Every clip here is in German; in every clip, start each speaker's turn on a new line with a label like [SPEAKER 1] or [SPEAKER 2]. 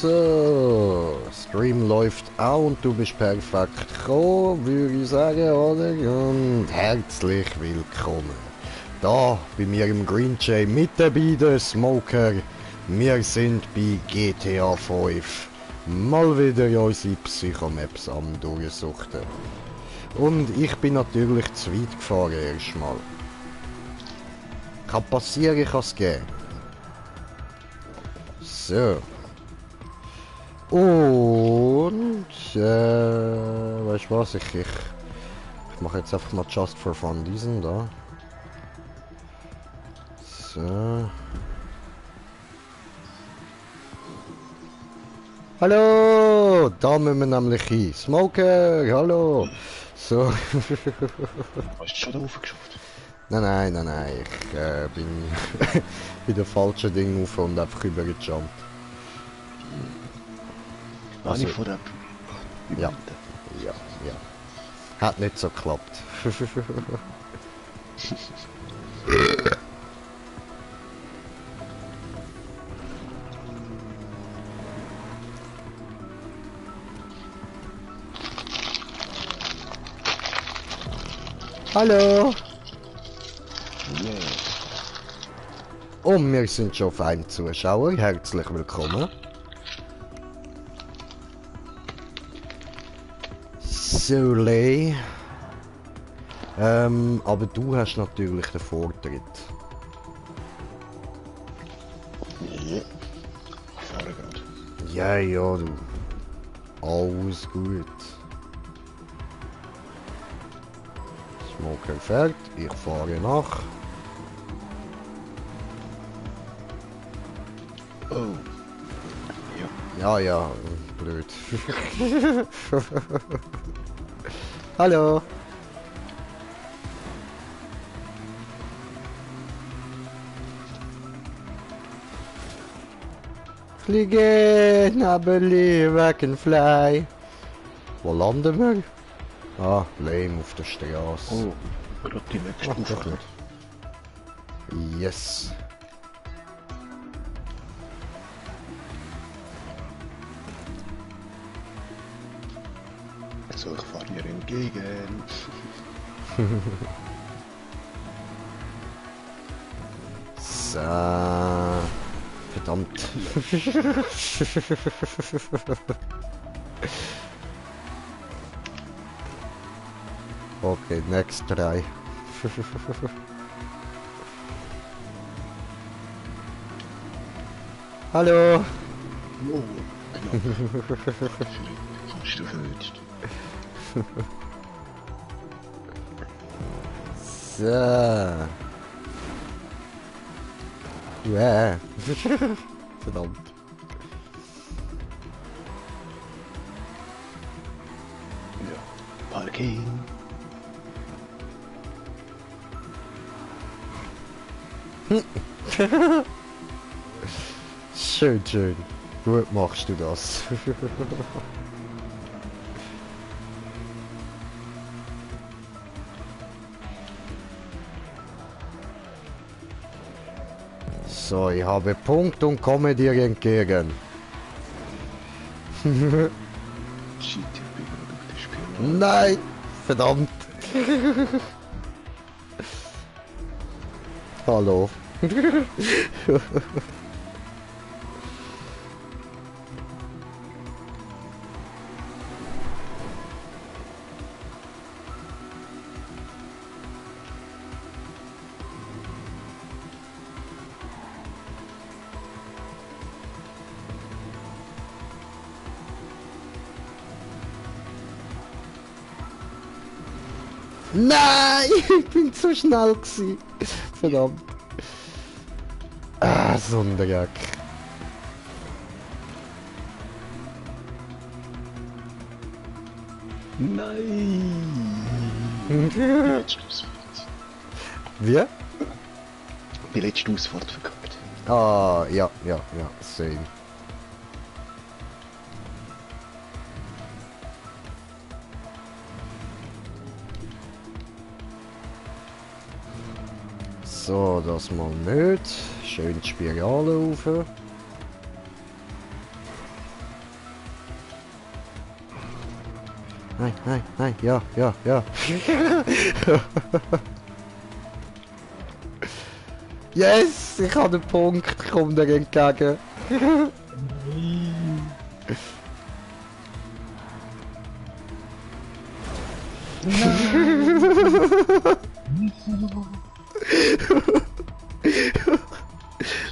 [SPEAKER 1] So, Stream läuft auch und du bist perfekt gekommen, würde ich sagen, oder? Und herzlich willkommen. Da bei mir im Green Jay mit dabei der Smoker. Wir sind bei GTA 5. Mal wieder unsere Psychomaps am durchsuchten. Und ich bin natürlich zu weit gefahren erstmal. Kann passieren, kann es geben. So. Und weißt du was, ich mache jetzt einfach mal Just for Fun diesen da. So. Hallo! Da müssen wir nämlich hin. Smoker, hallo! So.
[SPEAKER 2] Hast du schon da raufgeschafft?
[SPEAKER 1] Nein, ich bin in der falschen Ding auf und einfach übergejumpt.
[SPEAKER 2] Also, ich vorher
[SPEAKER 1] ja. Hat nicht so geklappt. Hallo!
[SPEAKER 2] yeah.
[SPEAKER 1] Und wir sind schon auf einem Zuschauer. Herzlich willkommen. So, Lei. Aber du hast natürlich den Vortritt.
[SPEAKER 2] Ja. Ich fahre gerade.
[SPEAKER 1] Ja, du. Alles gut. Smoker fährt, ich fahre nach.
[SPEAKER 2] Oh. Ja.
[SPEAKER 1] Ja, blöd. Hallo. Fliegen, Nabeli, weg and fly. Wo landen wir? Ah, lame auf der Straße.
[SPEAKER 2] Oh. Gerade die nächste Auffahrt.
[SPEAKER 1] Yes.
[SPEAKER 2] So, ich fahre dir entgegen.
[SPEAKER 1] So. Verdammt. Okay, next try. Hallo.
[SPEAKER 2] Oh, knapp. Kommst du verwünscht.
[SPEAKER 1] So. Ja. Verdammt.
[SPEAKER 2] Ja. Parking.
[SPEAKER 1] Schön. Gut machst du das. So, ich habe Punkt und komme dir entgegen.
[SPEAKER 2] Shit, ich bin gerade auf der Spinne.
[SPEAKER 1] Nein! Verdammt! Hallo. Nein! Ich bin zu schnell gewesen. Verdammt. Ah, so ein Dreck.
[SPEAKER 2] Nein! Letzte Ausfahrt.
[SPEAKER 1] Wie?
[SPEAKER 2] Die letzte Ausfahrt verkackt.
[SPEAKER 1] Ah, ja, same. So, das mal nicht. Schön die Spirale rauf. Nein, nein, nein, ja, ja, ja. Yes, ich habe den Punkt, komm dir entgegen.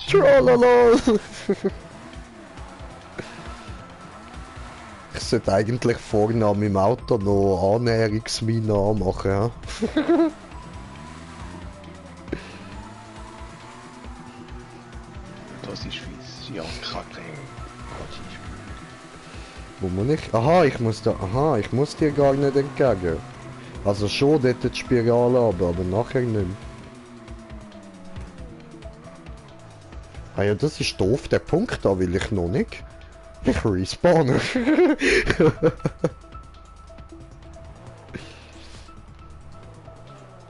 [SPEAKER 1] Trolala. Ich sollte eigentlich vorne an meinem Auto noch Annäherungsmine anmachen. Ja?
[SPEAKER 2] Das ist fies. Ja, Kacke.
[SPEAKER 1] Wo muss ich? Aha, ich muss da. Aha, ich muss dir gar nicht entgegen. Also schon dort die Spirale aber nachher nicht mehr. Ah ja, das ist doof, der Punkt da will ich noch nicht. Ich respawne.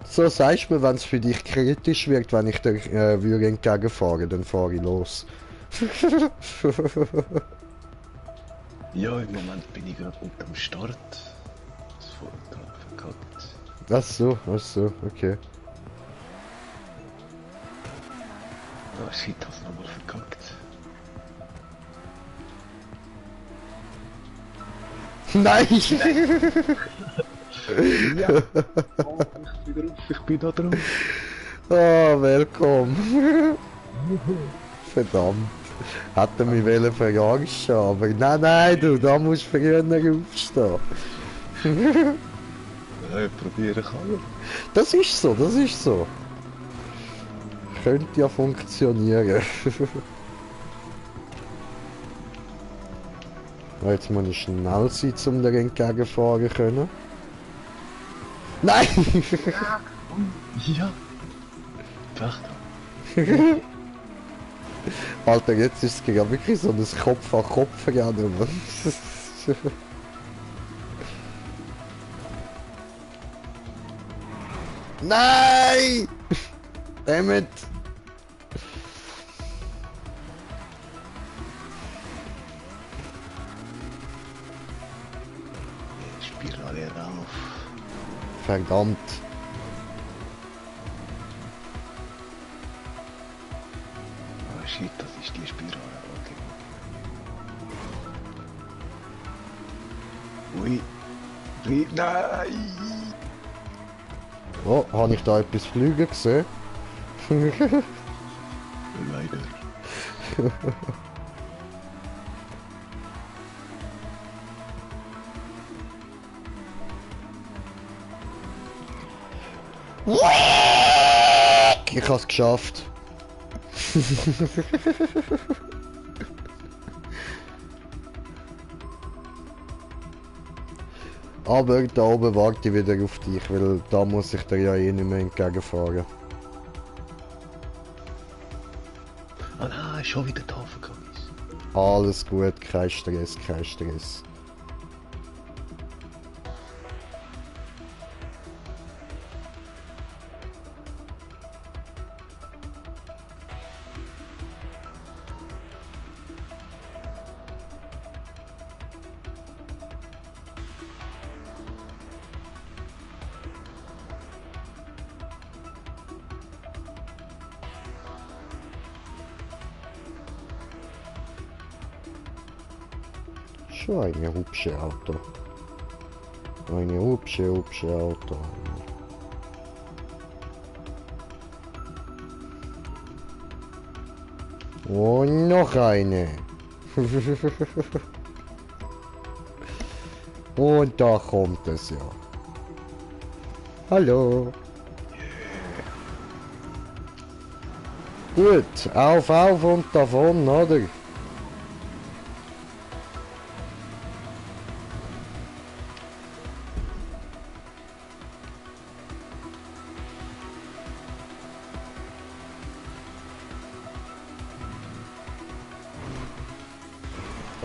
[SPEAKER 1] So, sagst du mir, wenn es für dich kritisch wird, wenn ich dir würde entgegenfahren, dann fahre ich los.
[SPEAKER 2] Ja, im Moment bin ich gerade unterm Start. Das Vortrag verkackt.
[SPEAKER 1] Ach so, okay.
[SPEAKER 2] Ah, shit, hast nochmal verkackt.
[SPEAKER 1] Nein!
[SPEAKER 2] Ja! Oh, ich bin drauf, ich bin da drauf.
[SPEAKER 1] Ah, willkommen. Verdammt. Hätte mich wollen verarschen, aber nein, nein, du, da musst du früher aufstehen.
[SPEAKER 2] Ja, ich probiere alles.
[SPEAKER 1] Das ist so, das ist so. Könnte ja funktionieren. Jetzt muss ich schnell sein, um dir entgegenfahren können. Nein!
[SPEAKER 2] Ja! Echt?
[SPEAKER 1] Alter, jetzt ist es ja wirklich so ein Kopf-an-Kopf-Rennen. Nein! Dammit!
[SPEAKER 2] Spirale rauf.
[SPEAKER 1] Verdammt.
[SPEAKER 2] Oh shit, das ist die Spirale. Okay. Ui. Ui. Nein!
[SPEAKER 1] Oh, habe ich da etwas fliegen gesehen?
[SPEAKER 2] Leider.
[SPEAKER 1] Ich habe es geschafft. Aber da oben warte ich wieder auf dich, weil da muss ich dir ja eh nicht mehr entgegenfahren.
[SPEAKER 2] Ah nein, schon wieder da vergessen.
[SPEAKER 1] Alles gut, kein Stress, kein Stress. Schon eine hübsche Auto. Eine hübsche Auto. Und noch eine. Und da kommt es ja. Hallo. Gut, auf und davon, oder?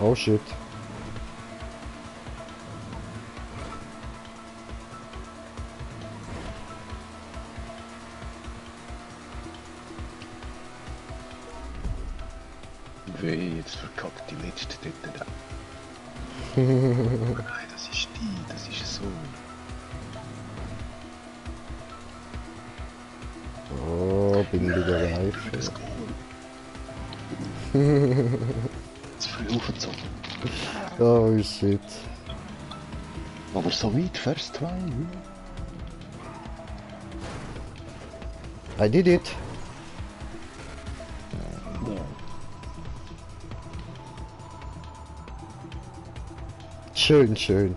[SPEAKER 1] Oh shit.
[SPEAKER 2] Weh, jetzt verkackt die letzte dort da. Nein, das ist die, das ist so.
[SPEAKER 1] Oh, bin wieder reif.
[SPEAKER 2] Das Goal. Zu früh aufgezogen.
[SPEAKER 1] Oh shit.
[SPEAKER 2] Aber so weit, First Try.
[SPEAKER 1] I did it.
[SPEAKER 2] Ja.
[SPEAKER 1] Schön, schön.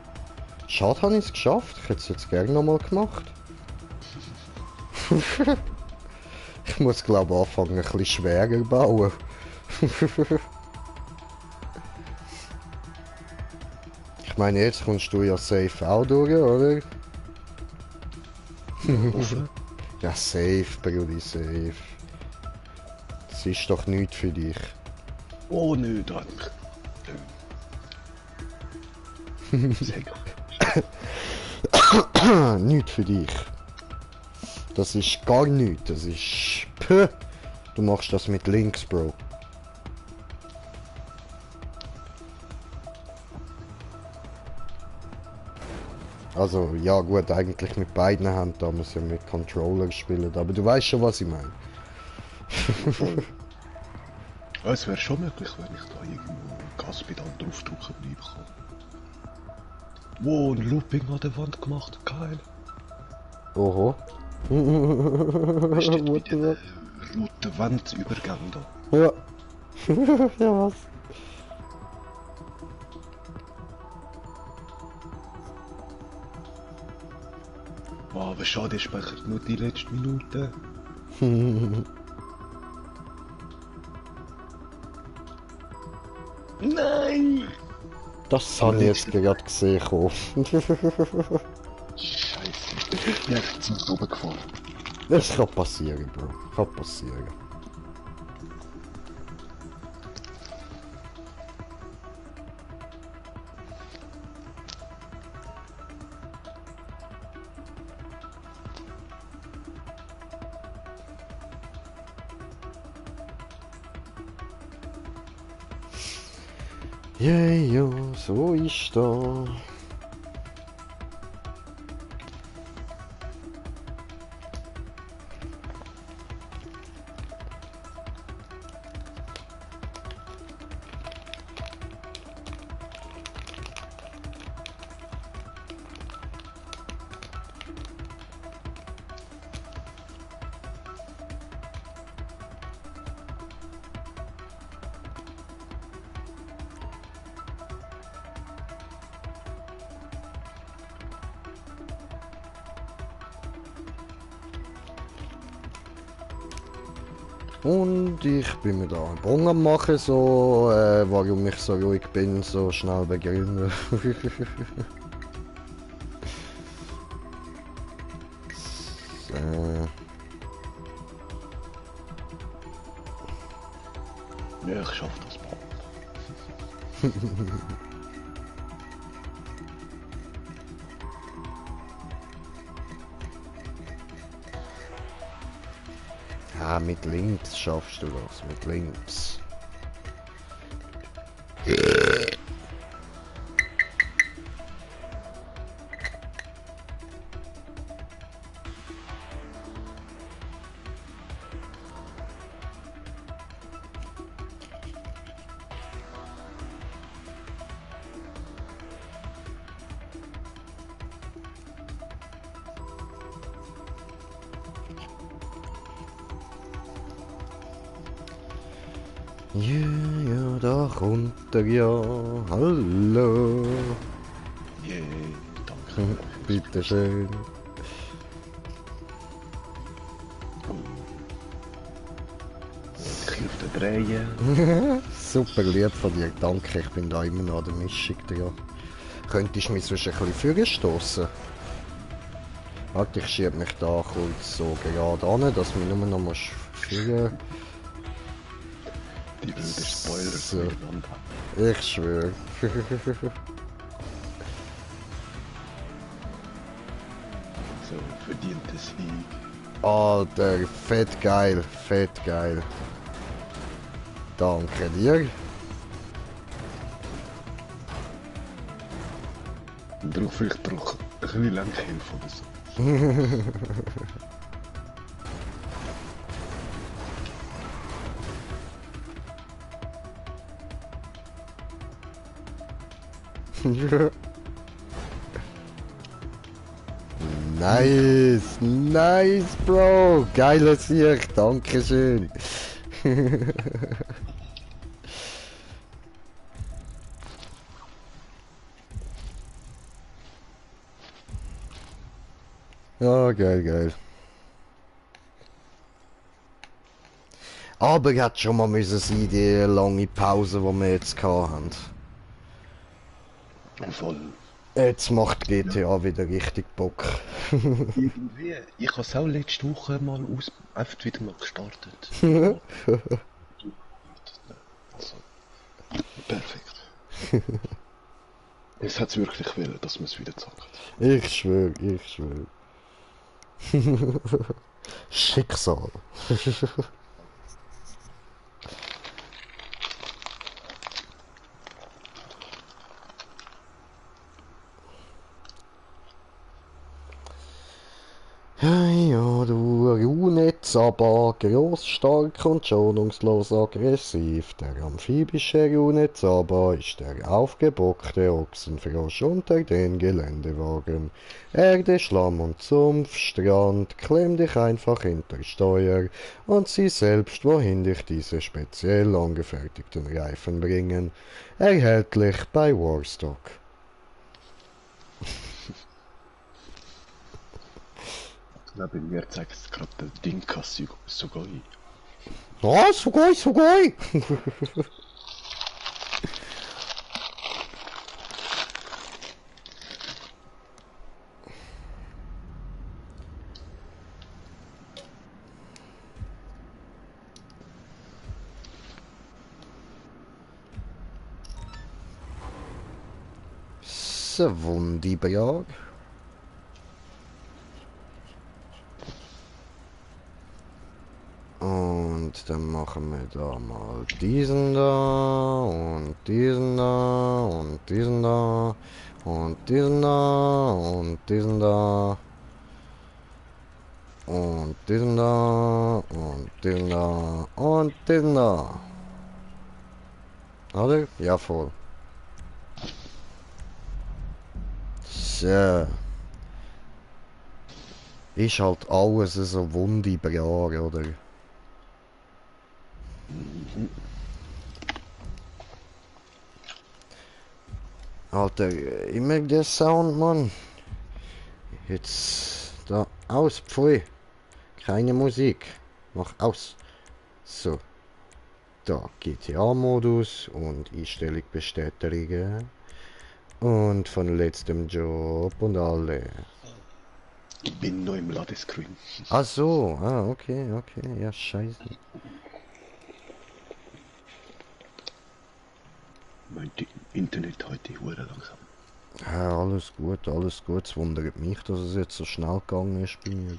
[SPEAKER 1] Schade, habe ich es geschafft. Ich hätte es jetzt gerne nochmal gemacht. Ich muss glaube anfangen, ein bisschen schwerer bauen. Ich meine, jetzt kommst du ja safe auch durch, oder? Ja, safe, Brudi, safe. Das ist doch nichts für dich.
[SPEAKER 2] Oh nö, da hat mich. Sehr gut.
[SPEAKER 1] Nichts für dich. Das ist gar nichts. Das ist... Puh. Du machst das mit links, Bro. Also, ja gut, eigentlich mit beiden Händen, da muss ja mit Controller spielen, aber du weißt schon, was ich meine.
[SPEAKER 2] Es wäre schon möglich, wenn ich da irgendwo ein Gaspedal draufdrücken bleibe. Wow, ein Looping an der Wand gemacht, geil.
[SPEAKER 1] Oho.
[SPEAKER 2] Weißt du,
[SPEAKER 1] What
[SPEAKER 2] mit
[SPEAKER 1] the
[SPEAKER 2] den
[SPEAKER 1] fuck?
[SPEAKER 2] roten Wandübergängen da.
[SPEAKER 1] Ja. Ja, was?
[SPEAKER 2] Wow, aber schade, ich speichere nur die letzten Minuten. Nein!
[SPEAKER 1] Das habe ich jetzt gerade gesehen.
[SPEAKER 2] Scheiße, ich bin einfach zu oben gefahren.
[SPEAKER 1] Das kann passieren, Bro. Kann passieren. Ja, ja, so ist da. Und ich bin mir da einen Bogen am machen, so, warum ich so ruhig bin, so schnell begründen. So.
[SPEAKER 2] Ja, ich schaff das mal.
[SPEAKER 1] Ja, mit links schaffst du das, mit links. Ja, ja, da kommt er ja. Hallo.
[SPEAKER 2] Yay, danke.
[SPEAKER 1] Bitteschön.
[SPEAKER 2] Ich helfe dir drehen.
[SPEAKER 1] Super lieb von dir, danke. Ich bin da immer noch an der Mischung dran. Könntest du mich sonst ein bisschen vorstoßen? Warte, ich schiebe mich da kurz so gerade an, dass wir nur noch mal führen.
[SPEAKER 2] Die blöden Spoiler
[SPEAKER 1] So.
[SPEAKER 2] miteinander.
[SPEAKER 1] Ich schwöre.
[SPEAKER 2] So, verdientes Sieg.
[SPEAKER 1] Alter, fett geil, fett geil. Danke dir.
[SPEAKER 2] Vielleicht brauche ich ein bisschen Lenkhilfe oder so.
[SPEAKER 1] Nice, nice, Bro. Geiles Sieg, Dankeschön. Ja, geil, geil. Aber hat schon mal müssen sein, die lange Pause, die wir jetzt hatten.
[SPEAKER 2] Voll.
[SPEAKER 1] Jetzt macht GTA wieder richtig Bock.
[SPEAKER 2] Irgendwie. Ich habe es auch letzte Woche mal einfach wieder mal gestartet. Also, perfekt. Es hat es wirklich wollen, dass man es wieder zockt.
[SPEAKER 1] Ich schwöre, ich schwöre. Schicksal. Ja, du Runezaba, gross, stark und schonungslos aggressiv. Der amphibische Runezaba ist der aufgebockte Ochsenfrosch unter den Geländewagen. Erde, Schlamm und Sumpf, Strand, klemm dich einfach hinter Steuer und sieh selbst, wohin dich diese speziell angefertigten Reifen bringen. Erhältlich bei Warstock.
[SPEAKER 2] Bei mir zeigt es gerade der Dinka Sugoi.
[SPEAKER 1] Ah, Sugoi, Sugoi! So, Wundiberg. Und dann machen wir da mal diesen da und diesen da und diesen da und diesen da und diesen da und diesen da und diesen da und diesen da. Oder? Ja, voll. So. Ist halt alles so Wundiberg, oder? Alter, immer der Sound, Mann. Jetzt da aus, pfui. Keine Musik. Mach aus. So, da GTA-Modus und Einstellung bestätigen. Und von letztem Job und alle.
[SPEAKER 2] Ich bin noch im Ladescreen.
[SPEAKER 1] Ach so, okay, okay, ja, scheiße.
[SPEAKER 2] Mein Internet heute hure langsam.
[SPEAKER 1] Ja, alles gut, alles gut. Es wundert mich, dass es jetzt so schnell gegangen ist bei mir.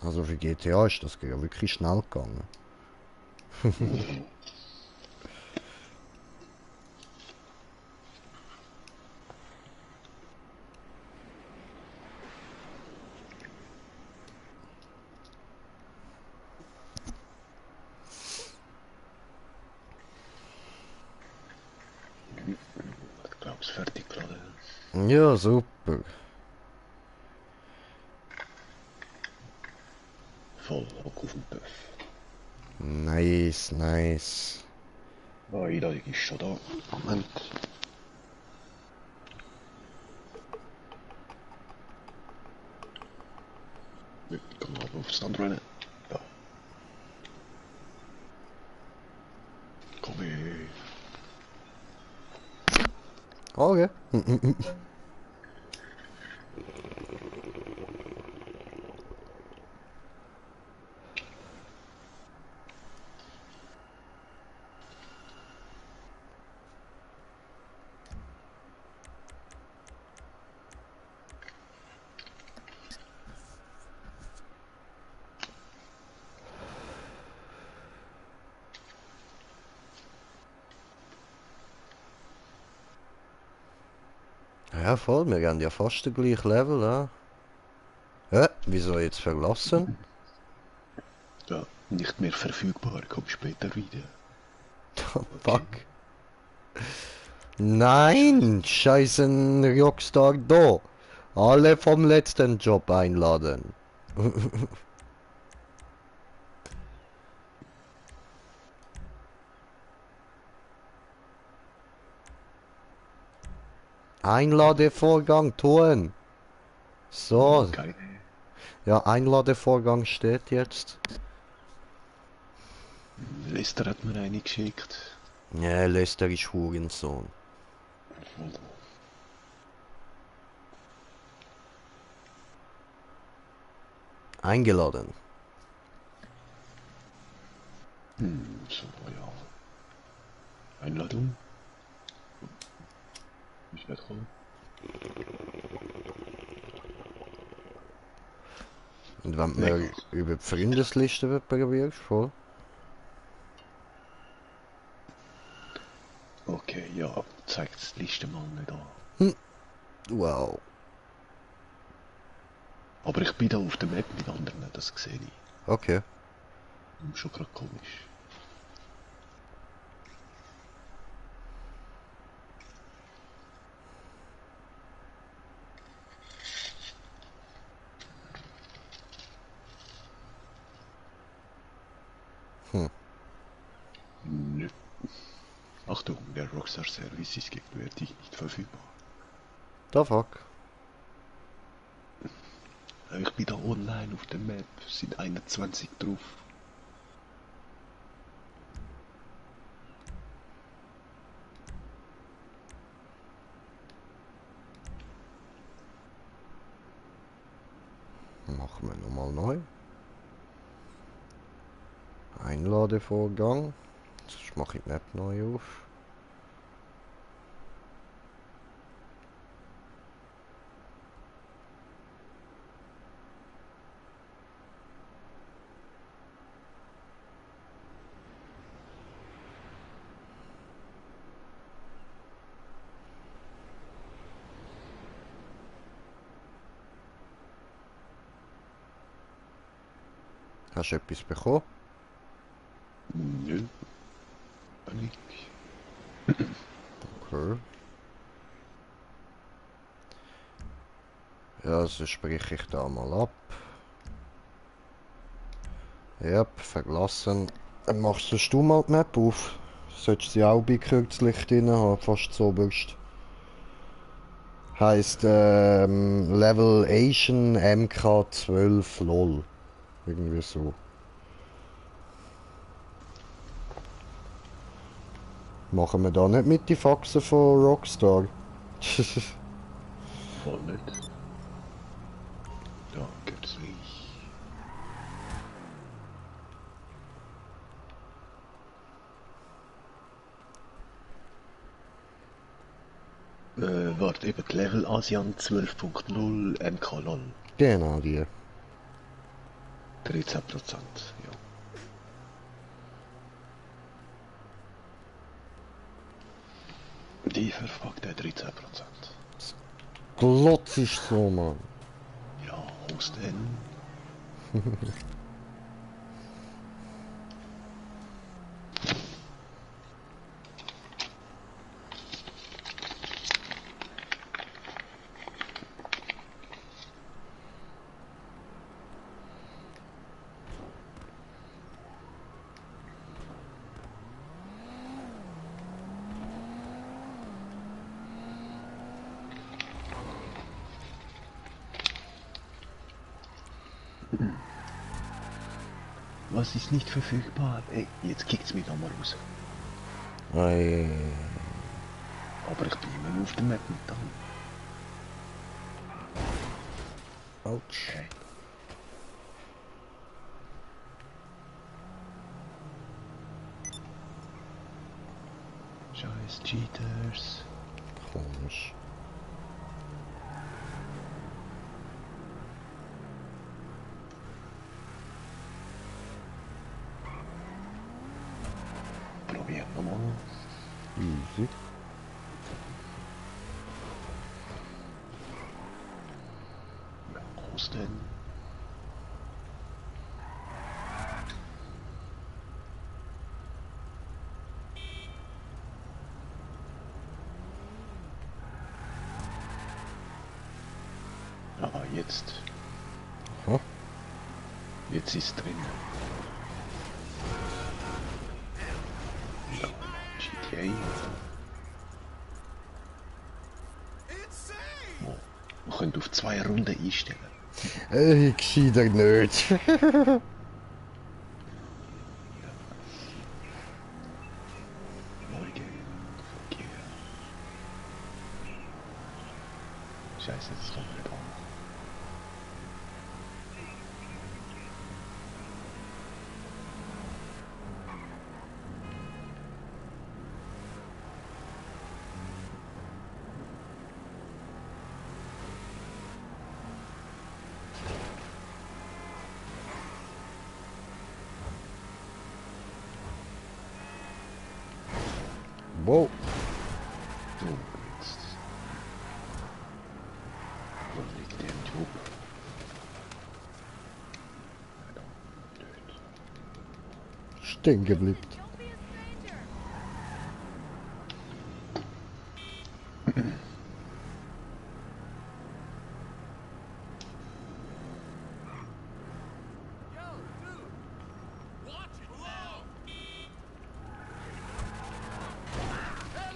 [SPEAKER 1] Also für GTA ist das ja wirklich schnell gegangen.
[SPEAKER 2] Ich glaube, es ist fertig geladen.
[SPEAKER 1] Ja, super.
[SPEAKER 2] Voll Hock auf dem Puff.
[SPEAKER 1] Nice, nice.
[SPEAKER 2] Ah, Einladung ist schon da. Moment. Ich kann mal aufs andere rennen. Ja. Komm her.
[SPEAKER 1] Okay. Ja, voll, wir haben ja fast den gleichen Level, ja. Hä? Wieso jetzt verlassen?
[SPEAKER 2] Ja, nicht mehr verfügbar, komm später wieder. Okay.
[SPEAKER 1] Fuck. Nein! Scheißen Rockstar da! Alle vom letzten Job einladen. Einladevorgang tun. So.
[SPEAKER 2] Keine.
[SPEAKER 1] Ja, Einladevorgang steht jetzt.
[SPEAKER 2] Lester hat mir eine geschickt.
[SPEAKER 1] Ja, Lester ist Hurensohn. Eingeladen.
[SPEAKER 2] So, ja. Einladung. Ist nicht gekommen.
[SPEAKER 1] Und wenn
[SPEAKER 2] Nee,
[SPEAKER 1] man über die Freundesliste probierst, voll.
[SPEAKER 2] okay, ja, zeigt die Liste mal nicht an.
[SPEAKER 1] Wow.
[SPEAKER 2] Aber ich bin da auf der Map mit anderen, das sehe ich.
[SPEAKER 1] Okay.
[SPEAKER 2] Schon gerade komisch. Nö. Achtung, der Rockstar Service ist gegenwärtig nicht verfügbar.
[SPEAKER 1] Da fuck.
[SPEAKER 2] Ich bin da online auf der Map, sind 21 drauf.
[SPEAKER 1] Machen wir nochmal neu. Einladevorgang. Jetzt mache ich die Map neu auf. Hast du etwas bekommen?
[SPEAKER 2] Nö. Panik.
[SPEAKER 1] Okay. Ja, also spreche ich da mal ab. Yep, verlassen. Dann machst du mal die Map auf. Solltest sie auch bei Kürzlicht drin haben, fast so oberst. Heißt Level Asian MK12 LOL. Irgendwie so. Machen wir da nicht mit die Faxen von Rockstar?
[SPEAKER 2] Voll nicht. Ja, göttlich. Warte, eben Level ASEAN 12.0 MK0.
[SPEAKER 1] Genau die.
[SPEAKER 2] 13%, ja. Die verfuckte 13%.
[SPEAKER 1] Glotz ist so, Mann.
[SPEAKER 2] Ja, Hosten. Was ist nicht verfügbar? Ey, jetzt kickt's mich nochmal raus.
[SPEAKER 1] Ei.
[SPEAKER 2] Aber ich bin immer auf der Map mit dran.
[SPEAKER 1] Autsch.
[SPEAKER 2] Okay. Scheiß Cheaters.
[SPEAKER 1] Komisch.
[SPEAKER 2] Probieren wir mal.
[SPEAKER 1] Easy.
[SPEAKER 2] jetzt.
[SPEAKER 1] Aha.
[SPEAKER 2] Jetzt ist drin. Ja, GTA. Oh, wir können auf 2 Runden einstellen.
[SPEAKER 1] Gescheiter nicht.
[SPEAKER 2] Morgen. Verkehr. Scheiße, das kommt nicht an.
[SPEAKER 1] Wow.
[SPEAKER 2] So, jetzt. Wo liegt der Job?
[SPEAKER 1] Stehen geblieben.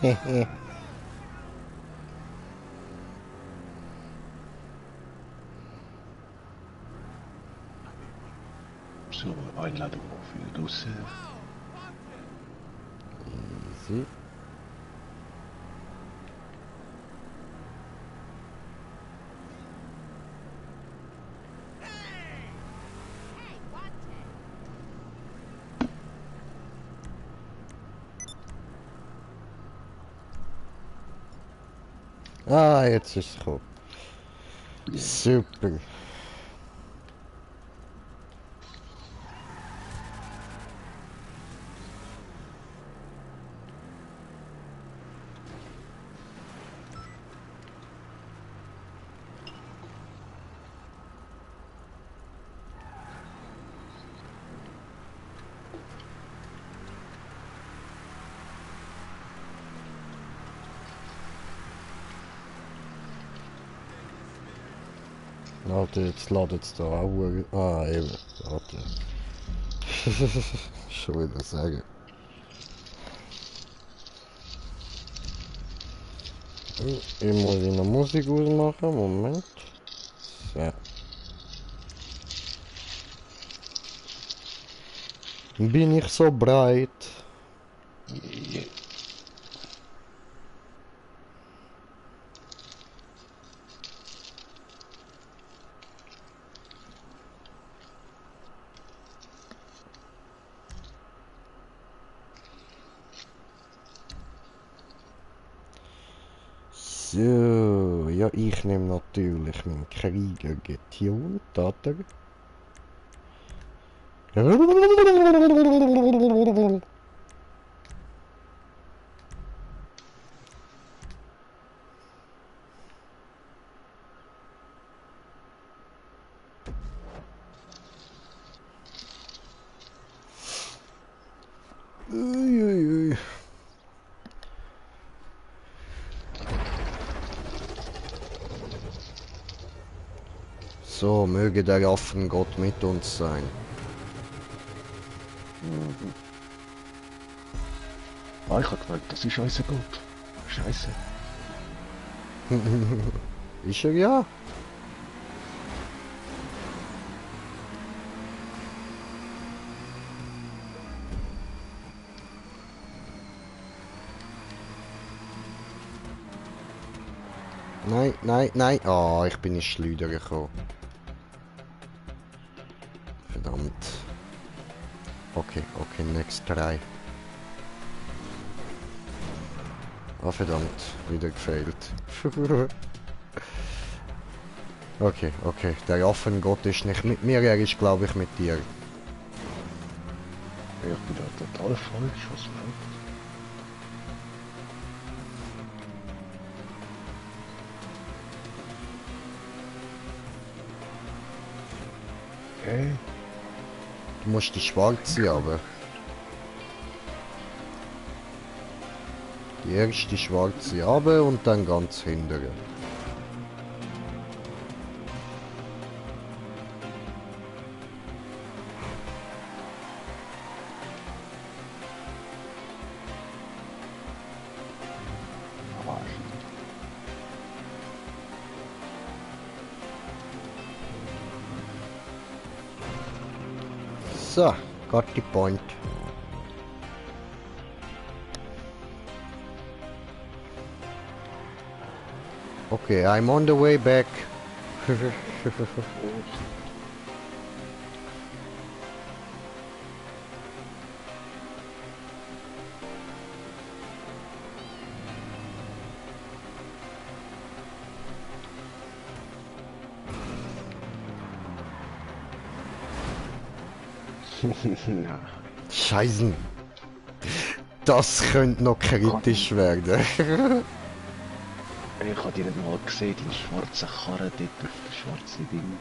[SPEAKER 1] Hehe.
[SPEAKER 2] So, Einladung für Dusse.
[SPEAKER 1] Easy. Ah, jetzt ist es gekommen. Super. Warte, jetzt ladet es da auch. Ah, eben. Warte. Schon wieder sagen. Ich muss in der Musik ausmachen. Moment. So. Bin ich so breit?
[SPEAKER 2] Yeah.
[SPEAKER 1] So, ja, ich nehme natürlich meinen Krieger getuned, oder? Uiuiui. So, möge der Affengott mit uns sein.
[SPEAKER 2] Ah, ich hab gemerkt, das ist unser Gott. Scheiße.
[SPEAKER 1] Ist er ja? Nein, nein, nein. Ah, ich bin ins Schleudern gekommen. Verdammt. Okay, okay, next try. Ah, verdammt. Wieder gefailt. Okay, okay. Der Affengott ist nicht mit mir, er ist, glaube ich, mit dir.
[SPEAKER 2] Ich bin da total falsch, was läuft? Okay.
[SPEAKER 1] Du musst die schwarze aber. Die erste schwarze aber und dann ganz hintere. So, got the point. Okay, I'm on the way back.
[SPEAKER 2] Ja.
[SPEAKER 1] Scheißen. Das könnte noch kritisch werden.
[SPEAKER 2] Ich habe dich nicht mal gesehen, deinen schwarzen Karren dort auf das schwarze Ding.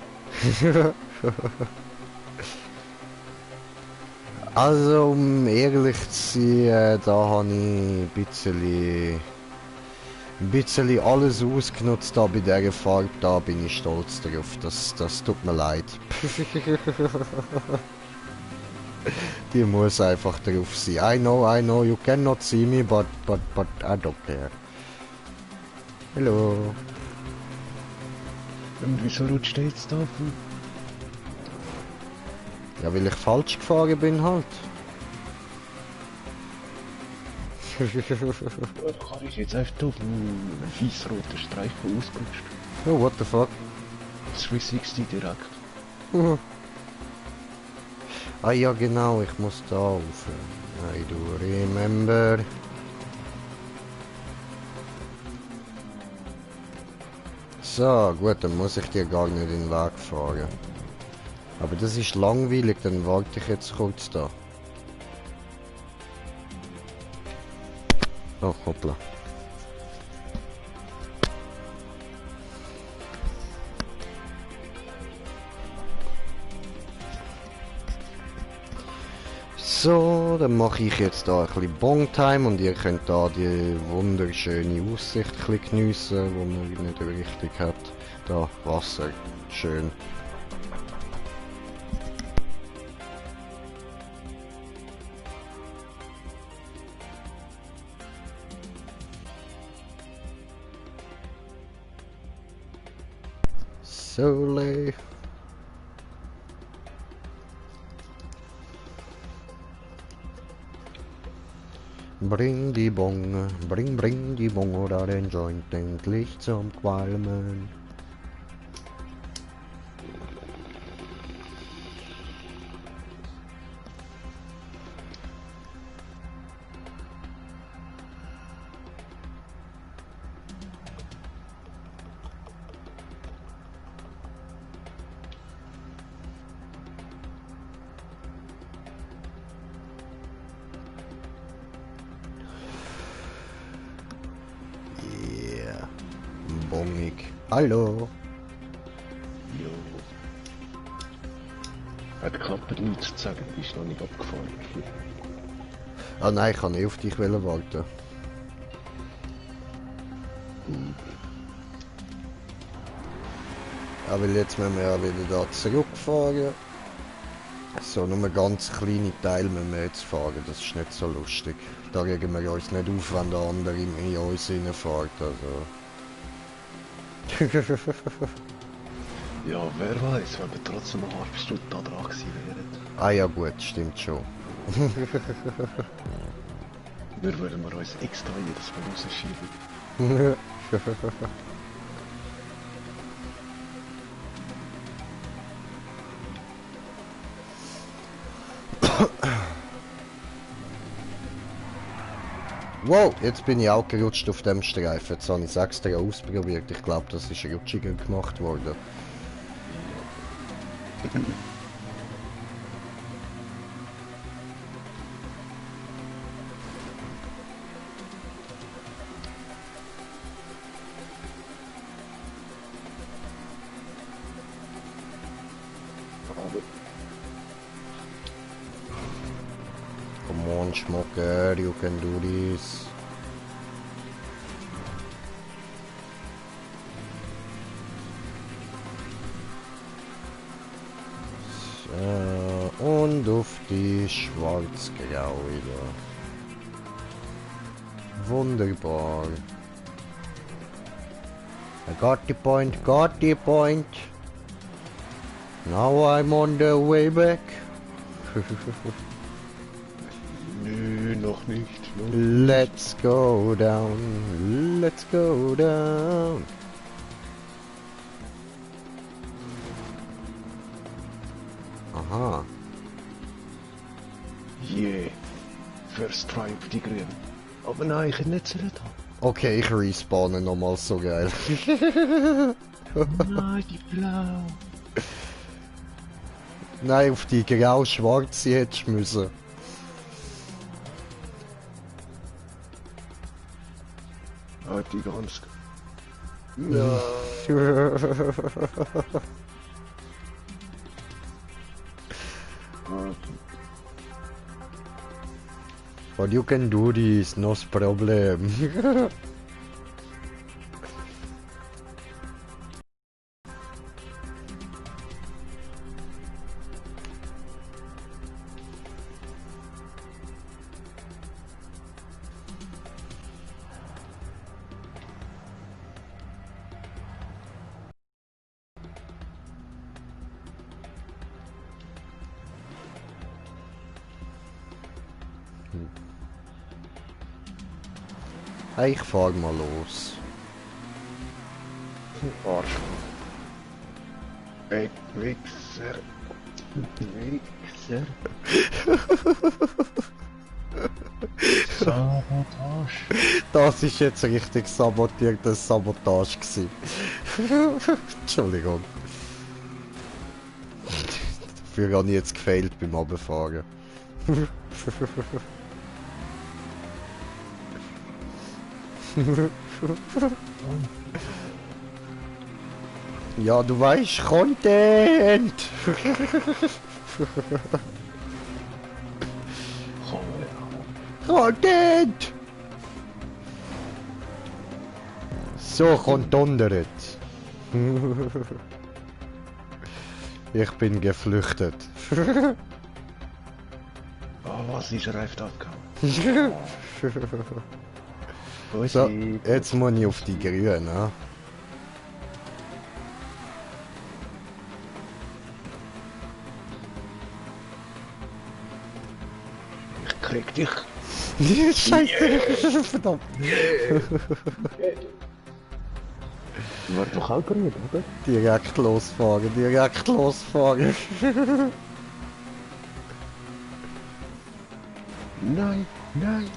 [SPEAKER 1] Also, um ehrlich zu sein, da habe ich ein bisschen alles ausgenutzt da bei dieser Fahrt. Da bin ich stolz drauf. Das tut mir leid. Die muss einfach drauf sein. I know, you cannot see me, but I don't care. Hallo.
[SPEAKER 2] Und wieso rutscht der jetzt da auf?
[SPEAKER 1] Ja, weil ich falsch gefahren bin halt.
[SPEAKER 2] Der Karre ist jetzt einfach doof. Ein fies roter Streifen ausgerutscht.
[SPEAKER 1] Oh, what the fuck?
[SPEAKER 2] 360 direkt.
[SPEAKER 1] Ah ja, genau, ich muss da rauf. I do remember. So, gut, dann muss ich dir gar nicht in den Weg fahren. Aber das ist langweilig, dann warte ich jetzt kurz da. Oh, hoppla. So, dann mache ich jetzt da ein bisschen Bong-Time und ihr könnt da die wunderschöne Aussicht ein bisschen geniessen, wo man nicht richtig hat. Da, Wasser, schön. Sole. Bring die Bong, bring die Bong oder den Joint endlich zum Qualmen. Bongig. Hallo.
[SPEAKER 2] Jo. Hat geklappt, nichts zu sagen, ist noch nicht abgefahren.
[SPEAKER 1] Ah nein, ich kann nicht auf dich warten. Ja, weil jetzt müssen wir ja wieder da zurückfahren. So, nur ganz kleine Teile müssen wir jetzt fahren, das ist nicht so lustig. Da regen wir uns nicht auf, wenn der andere in uns reinfährt, also...
[SPEAKER 2] Ja, wer weiß, wenn wir trotzdem eine halbe Stunde da dran gewesen wären.
[SPEAKER 1] Ah ja gut, stimmt schon.
[SPEAKER 2] Wir würden wir uns extra jedes Mal rausschieben.
[SPEAKER 1] Wow, jetzt bin ich auch gerutscht auf dem Streifen. Jetzt habe ich es extra ausprobiert. Ich glaube, das ist rutschiger gemacht worden. Come on, Schmucker, you can do this. So, und auf die Schwarz-Grau wieder. Wunderbar. I got the point, got the point. Now I'm on the way back.
[SPEAKER 2] Nö, noch nicht. Noch.
[SPEAKER 1] Let's go down, let's go down. Aha.
[SPEAKER 2] Yeah. First try auf die Grünen. Aber nein, ich hätte nicht so haben.
[SPEAKER 1] Okay, ich respawne nochmal, so geil.
[SPEAKER 2] Nein, die Blau.
[SPEAKER 1] Nein, auf die grau-schwarze hättest du müssen.
[SPEAKER 2] Ah, die ganz. Ja.
[SPEAKER 1] But you can do this, no problem. Hey, ich fahr mal los.
[SPEAKER 2] Arsch. Wichser. Wichser. Sabotage.
[SPEAKER 1] Das ist jetzt richtig sabotiertes Sabotage gewesen. Entschuldigung. Dafür habe ich jetzt gefailt beim Runterfahren. Ja, du weißt, Content! Content! So, kommt donnert. Ich bin geflüchtet.
[SPEAKER 2] Oh, was ist reift abgehauen?
[SPEAKER 1] So, jetzt muss ich auf die Grünen. Ne?
[SPEAKER 2] Ich krieg dich.
[SPEAKER 1] Scheiße! Verdammt!
[SPEAKER 2] War doch auch grün, oder?
[SPEAKER 1] Direkt losfahren, direkt losfahren.
[SPEAKER 2] Nein, nein.